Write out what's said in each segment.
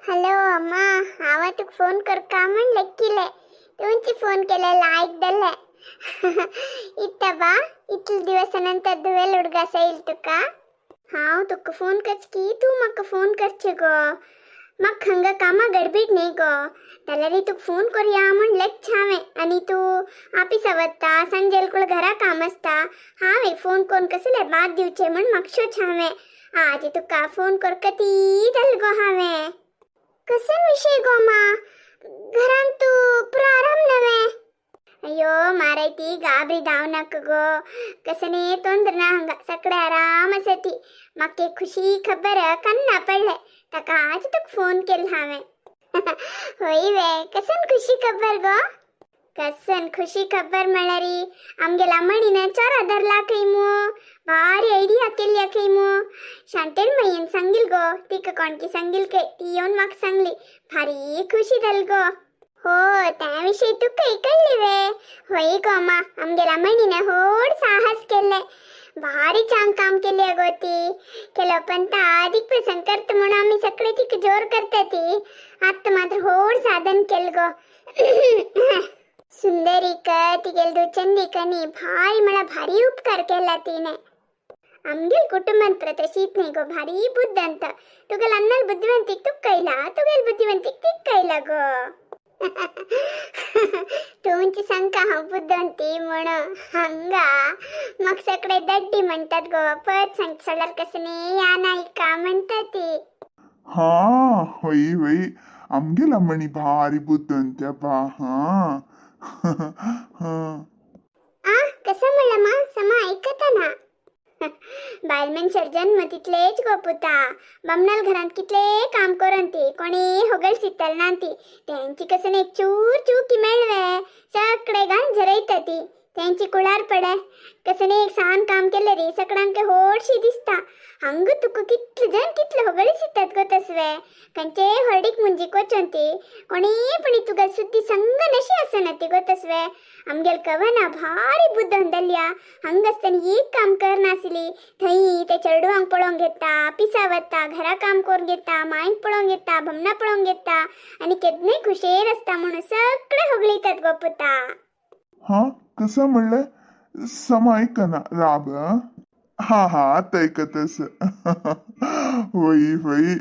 Hello अम्मा. हांव तुका phone करता म्हणलें केलें. तुमची फोन केलेला आयकलें. इत्ता बा इतले दिवसानंतर दुवेल उडगास येईल तुका. हांव तुका फोन करची तू म्हाका फोन करचें गो. म्हाका हांगा कामा गडबीड न्ही गो. जाल्यार तुका फोन करुया म्हणलेंच हांवें. आनी तूं ऑफिसा वता सांजेल कुळ घरा काम आसता. हांवें फोन करून कसले बाद दिवचे म्हण म्हाका हांवें आज तुका फोन करता ती जाल गो हांवें. कसन विषय गो मा. घरान तू पुरो आराम नवे. अयो मारे ती गाबरी दाव नाक गो. कसने तोंदर ना हंगा सगळे आराम आसती. म्हाका एक खुशी खबर कन्ना पडले ताका आज तुका फोन केल हांवें. होय वे कसन खुशी खबर गो. कसन खुशी खबर म्हळ्यार आमगे लांबणीन चोरा धरला खंय मो. भारी आयडिया केल्या खंय मो. शांतेन मयेन सांगिल गो. तिका कोणकी सांगिल खंय ती येवन म्हाका सांगली. भारी खुशी जाल गो. हो त्या विषयी तुका कळली वे. होय गो मा आमगे लांबणीन व्हड साहस केले. भारी चांग काम केले गो ती. केलो पण ता अधिक प्रसंग करता म्हणून आम्ही सगळे तिका जोर करता ती. आता मात्र व्हड साधन केल गो. सुंदरीक तिगेल दुचंदीकनी भारी मला भारी उपकार केला तिने. आमगेल कुटुंबात प्रतशीत नाही गो. भारी बुद्धंत. तुगेल अन्नल बुद्धिवंतीक तुक कैला. तुगेल बुद्धिवंतीक तिक कैला गो. तुमची शंका हांव बुद्धवंती म्हण हांगा मग सगळे दड्डी म्हणतात गो. परत सांगता सोडल्यार कसने या नाही का म्हणतात ती. हा होई होई आमगे लांबणी भारी बुद्धंत्या बा. हा आ कसं म्हणलं मा समा ऐकता ना. बायलमनशर जन्म तितलेच गो पुता. बामणाल घरात कितले काम करून ती कोणी होगल सितल ना ती. त्यांची कसं एक चूर चूकी मेळवे सगळे घाण झरयता ती. त्यांची कुळार पडे कसं एक सान काम केले रे सगळ्यांक होडशी दिसता. हंग तुका कितले जण कितले होगळी सितात गो तसवे. खंयचे हरडीक मुंजीक वचोन ती कोणी पण तुगा सुद्दी संग नशी आसना ती गो तसवे. आमगेल कवना भारी बुद्धन दल्या. हंग आसतना एक काम करनासली थंय ते चेडवांक पळोवंक घेता. पिसा वता घरा काम करून घेता. मायंक पळोवंक घेता. भमना पळोवंक घेता. आनी केदनय खुशेर आसता म्हणून सगळे होगळीतात गो पुता. हा कसं म्हणलं समा ऐकना राब. हा हा आता ऐकतस. वई वई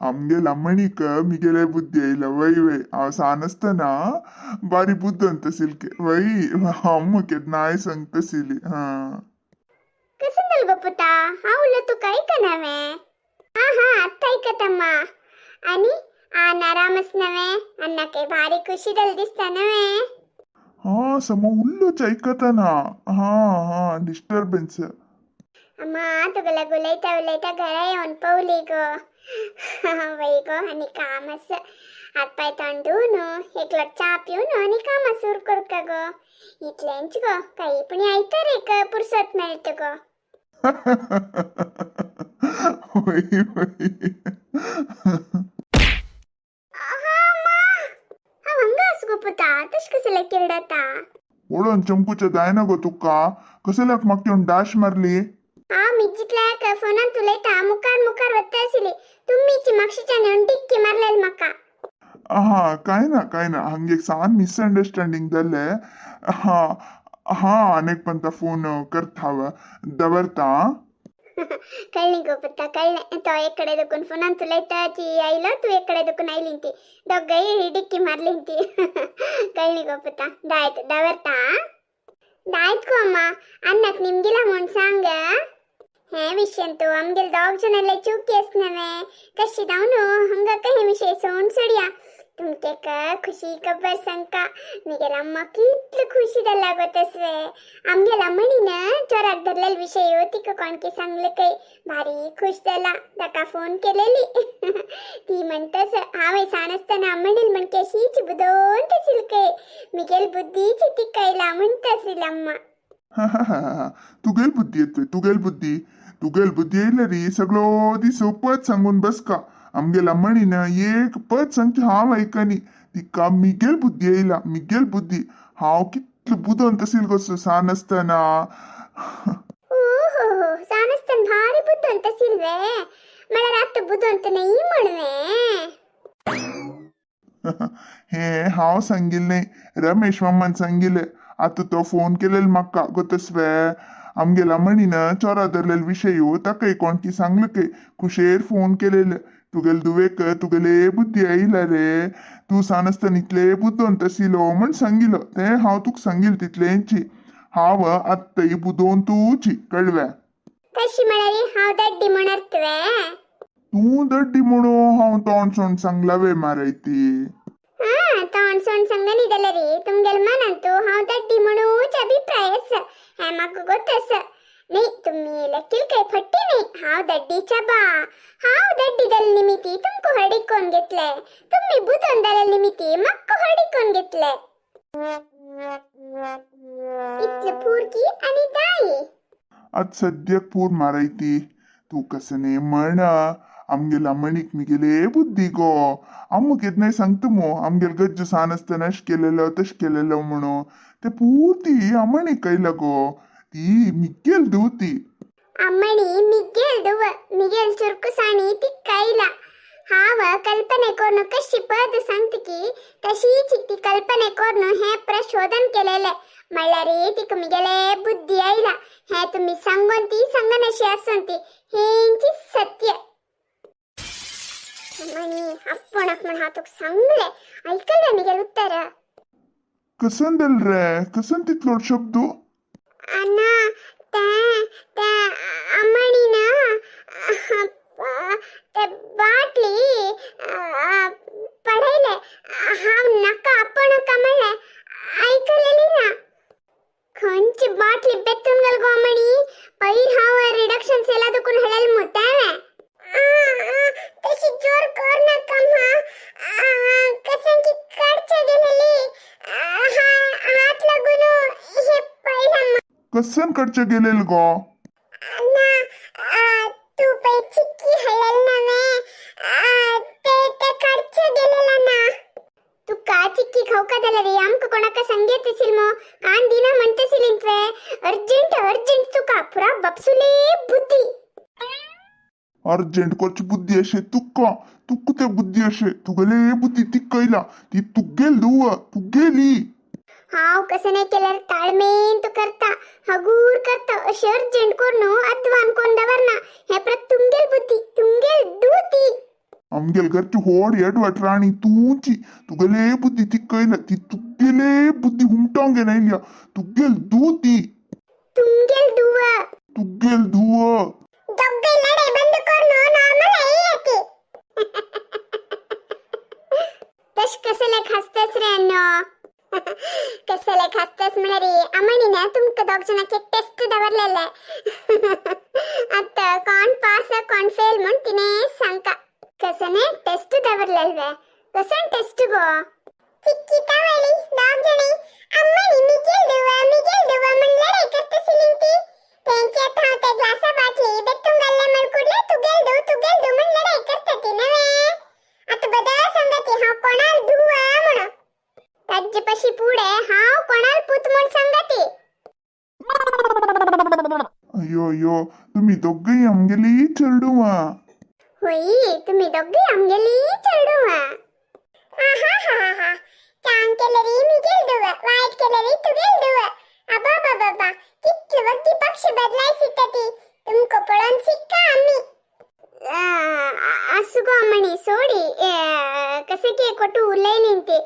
आमगे लांबणीक मिगेले बुद्धी येयला. वय वय हांव सान असतना बारी बुद्धंत सिल्के वय अम्म केदना आय सांगतसिली. हा कसं जाल गो पुता. हांव उलयत तुका ऐकनावे. हा हा आत्ता ऐकतम्मा. आनी आन आरामस नवे. अन्ना काही भारी खुशी जाल दिसता नवे. हा समा उल्लोच ऐकतना. हा हा डिस्टर्बन्स. अम्मा तुगला उलयता उलयता घरा येवन पवली गो. वय गो आनी काम आस. हात पाय तोंड धुवन एक लोट चा पिवन आनी काम सुरू करता गो. इतलेंच गो. काही पण आयतर एक पुरसत मेळत गो. वय वय गो पुता तश कसले किरडता. ओळून चंपूच्या दायना गो तुका कसल्याक म्हाका येवन डाश मारली. हा मी जितल्या फोनान उलयता मुखार मुखार वता आसली. तुमीची म्हाक्षीच्यान येवन डिक्की मारलेली म्हाका. हा काय ना हांग एक सान मिसअंडरस्टँडिंग जाले. हा हा अनेक पंता फोन करता दवरता. कळली गो पुता कळले. तो एक कಡೆ दुखून फोनान उलयता ती आयलो. तू एक कಡೆ दुखून आयली ती दोघय डिक्की मारली ती. कळली गो पुता. दायत दवरता. दायत गो अम्मा. अन्नाक निमगिला म्हूण सांग. हे विषय तू आमगेल दोग जणांले चुकी असनवे. कशी जाऊन हंगा काही विषय सोन सोडिया. तुमके खुशी खबर सांगता. मिगेल अम्मा कितले खुशी जाल्या गो तसवे. आमगेल अम्मणीन चोराक धरलेल विषय तिका कोणकी सांगले काही भारी खुश जाला. ताका फोन केलेली. ती म्हणतस हांवें सान आसतना अम्मणील म्हणके शीच बुदोन तसील काही मिगेल बुद्धीची ती कैला म्हणतसील अम्मा. तुगेल बुद्धी येतोय तुगेल बुद्धी येयले रे सगळो दीस पद सांगून बस का. आमगे लांबणीन एक पद सांगची हांव ऐकनी. तिका मिगेल बुद्धी येयला मिगेल बुद्धी. हांव कितले बुदोन तसील गो सान आसतना. हो सान आसतना भारी बुद्धंत आसली वे. म्हळ्यार आतां बुदंत नाही म्हणवे. हे हांव सांगिल्लें रमेश मामान सांगिल्लें आतां तो फोन केलेलो म्हाका गोतस्वे आमगेला म्हणीन चोरा धरलेलो विशयू ताकाय कोणकी सांगले की खुशेर फोन केलेले तुगेले दुवेक तुगेले बुद्धी आयला रे तू सानस्तान इतले बुद्धवंत आशिल्लो म्हण सांगिल्लो तें हांव तुका सांगिल्लें तितलेंची हांव आत्ताय बुदोवन तूची कळ्ळें तशी म्हणाली हांव दड्डी म्हणत तुवें तू दड्डी म्हणू हांव तोंड सोंड सांगला वे माराय ती हा तोंड सोंड सांगनी जाल्यार रे तुमगेल मनांतू हांव दड्डी म्हणूच अभिप्राय आसा हें म्हाका गोत आसा न्ही तुमी लेकील काय फट्टी न्ही हांव दड्डीच्या बा हांव दड्डी जाले निमिती तुमकां हडिकोन घेतले तुमी बुदोन जाले निमिती म्हाका हडिकोन घेतले इतले पुरकी आनी दाई आज सद्याक पूर माराय ती तू कसने म्हण आमगेला मणिक मिगेले बुद्धी गो आम्म केदनाय सांगता मो आमगेल गज्ज सान आसतना अश केलेलो तश केलेलो म्हणू ते पूर्ती आमणिक कयला गो ती मिगेल दू ती अम्मणी मिगेल दुव मिगेल चुरकुसाणी ती कैला हाव कल्पने कोरनु कशी पद सांगतकी तशीच ती कल्पने कोरनु हे प्रशोधन केलेले म्हणल्यार तिका मिगेले बुद्धी आयला हे तुम्ही सांगोन ती सांगनशी आसून ती हेंची सत्य अम्मणी आपण हां तुका सांगले ऐकले मिगेल उत्तर कसन दल रे कसन तितलो शब्द अन्ना ते अम्मणी ना ते बाटली पडयले हांव नाका आपण का म्हणले ऐकलेली ना खंयची बाटली बेतून गेल गो अम्मणी पयर हांव रिडक्शन सेला दुखून हेळेल मुतावे तशी जोर कर नाका मा कसन की काडचे गेलेली हात लागून हे पहिला कसन कडचे गेलेल गो ना तू पै चिक्की हळल नवे ते काडचे गेलेला ना तू का चिक्की खाऊ का झाला रे आमका कोणाका संगीत असेल मो कान दिना म्हणतेसील इंतवे अर्जंट तुका पुरा बपसुले बुद्धी अर्जंट कोच बुद्धी अशे तुका तुक ते बुद्धी अशे तुगेले बुद्धी ती कयला ती तुगेल दुव तुगेली हाव कसं नाही केल्यार ताळमेन तू करता हगूर करता अशे अर्जंट कोरनो अध्वान कोण दवरना हे प्रत तुमगेल बुद्धी तुमगेल दूती आमगेल घरची होड एडवट राणी तूची तुगेले बुद्धी ती कयला ती तुगेले बुद्धी हुमटांगे नायल्या तुगेल दू ती तुमगेल दुवा तुगेल दुव दोघे लढाई बंद करणं नॉर्मल आहे याते तश कसले खासतस रे अण्णा कसले खासतस म्हणा रे अमणी ना तुमका दोघ जणांचे टेस्ट दवरलेले आता कोण पास कोण फेल म्हणून तिने सांगा कसने टेस्ट दवरलेले कसन टेस्ट गो चिक्की तावली दोघ जणी अमणी मिगेल दुवा म्हण लढाई करतसिलीं ती त्यांच्या थावते ग्लासा बाटली बेतून गल्ले मळकुडले तुगेल दू म्हण लढाई करतती नवे आता बदल सांगते हाव कोणाल दुवा म्हण ताज्जेपाशी पुढे हाव कोणाल पुत म्हण सांगते अयो अयो तुम्ही दोघे आमगेली चरडुवा होई तुम्ही दोघे आमगेली चरडुवा हा चांग केलेरी मिगेल दुवा वाईट केलेरी तुगेल दुवा अबा किती वक्ती पक्ष बदलाय सिकती तुमको पळून सिक्का आम्ही असुगो अम्मणी सोडी कसे की कोटू उलय निंते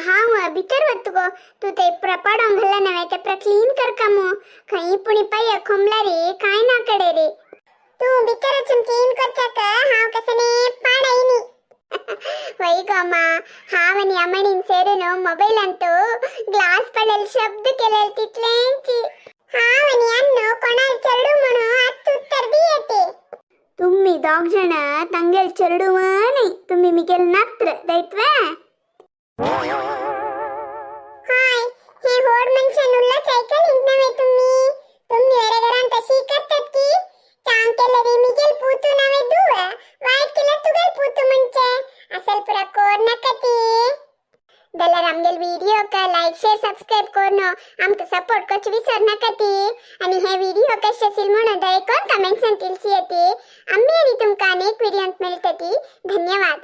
हाव भितर वत्तुगो तू ते प्रपाडोंग घाला नवे ते प्रक्लीन कर कामो खई पुणी पाय खोमला रे काय ना कडे रे तू भितर अचून क्लीन करचा का हाव कसने पाडायनी वही गोमा हाव आणि अम्मणीन सेरेनो मोबाईल अंतू ग्लास पडेल शब्द केलेल तितलेंची हाव आणि अन्नो कोणाल चरडू म्हणू आता उत्तर दियते तुम्ही दोघ जण तंगेल चरडू नाही तुम्ही मिगेल नात्र दैत्वे हाय हे होड मनशन उल्लाच ऐकल नवे तुम्ही वेरेगरान तशी करतात की चांग केलेरी मिगेल पूतू नवे दुवा वाईट केलं तुगेल पूतू म्हणचे असल पुरा कोर नकती दलर आमगेल व्हिडिओ का लाईक शेअर सबस्क्राइब करणं आमका सपोर्ट कच विसर नकती आणि हे व्हिडिओ कसे असेल म्हणून दयकोन कमेंट्स अंतील येते आम्ही आणि तुमका अनेक व्हिडिओत मिळतती धन्यवाद.